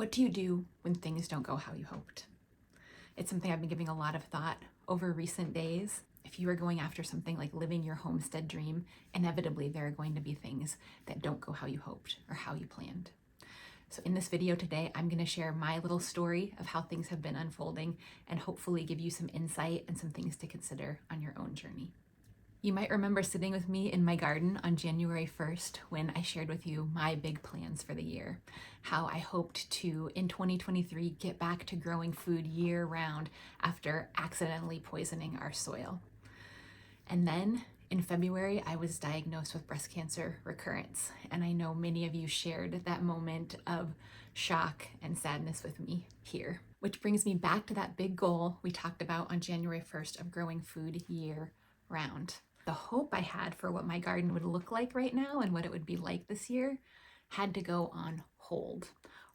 What do you do when things don't go how you hoped? It's something I've been giving a lot of thought over recent days. If you are going after something like living your homestead dream, inevitably there are going to be things that don't go how you hoped or how you planned. So in this video today, I'm going to share my little story of how things have been unfolding and hopefully give you some insight and some things to consider on your own journey. You might remember sitting with me in my garden on January 1st when I shared with you my big plans for the year, how I hoped to, in 2023, get back to growing food year round after accidentally poisoning our soil. And then in February, I was diagnosed with breast cancer recurrence. And I know many of you shared that moment of shock and sadness with me here, which brings me back to that big goal we talked about on January 1st of growing food year round. The hope I had for what my garden would look like right now and what it would be like this year had to go on hold,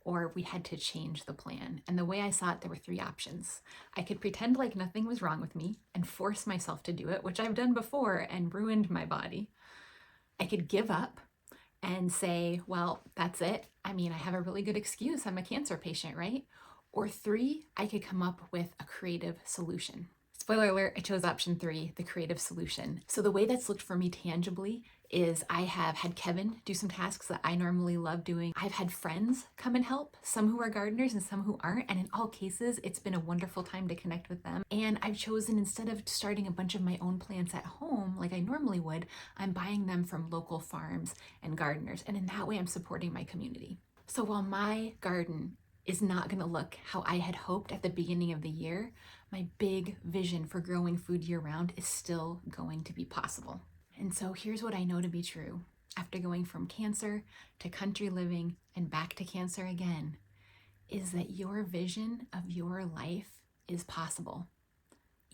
or we had to change the plan. And the way I saw it, there were three options. I could pretend like nothing was wrong with me and force myself to do it, which I've done before and ruined my body. I could give up and say, well, that's it. I mean, I have a really good excuse. I'm a cancer patient, right? Or three, I could come up with a creative solution. Spoiler alert, I chose option three, the creative solution. So the way that's looked for me tangibly is I have had Kevin do some tasks that I normally love doing. I've had friends come and help, some who are gardeners and some who aren't. And in all cases, it's been a wonderful time to connect with them. And I've chosen, instead of starting a bunch of my own plants at home like I normally would, I'm buying them from local farms and gardeners. And in that way, I'm supporting my community. So while my garden is not going to look how I had hoped at the beginning of the year, my big vision for growing food year round is still going to be possible. And so here's what I know to be true. After going from cancer to country living and back to cancer again, is that your vision of your life is possible.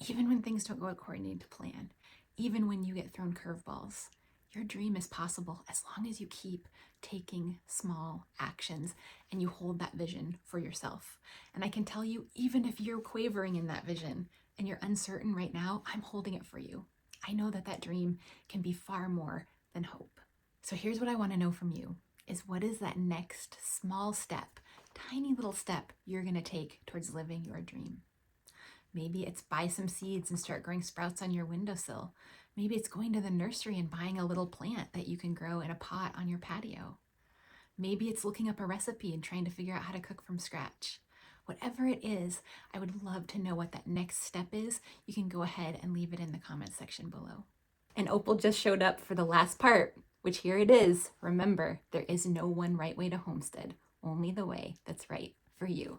Even when things don't go according to plan, even when you get thrown curveballs, your dream is possible as long as you keep taking small actions and you hold that vision for yourself. And I can tell you, even if you're quavering in that vision and you're uncertain right now, I'm holding it for you. I know that that dream can be far more than hope. So here's what I want to know from you is, what is that next small step, tiny little step you're going to take towards living your dream? Maybe it's buy some seeds and start growing sprouts on your windowsill. Maybe it's going to the nursery and buying a little plant that you can grow in a pot on your patio. Maybe it's looking up a recipe and trying to figure out how to cook from scratch. Whatever it is, I would love to know what that next step is. You can go ahead and leave it in the comment section below. And Opal just showed up for the last part, which here it is. Remember, there is no one right way to homestead, only the way that's right for you.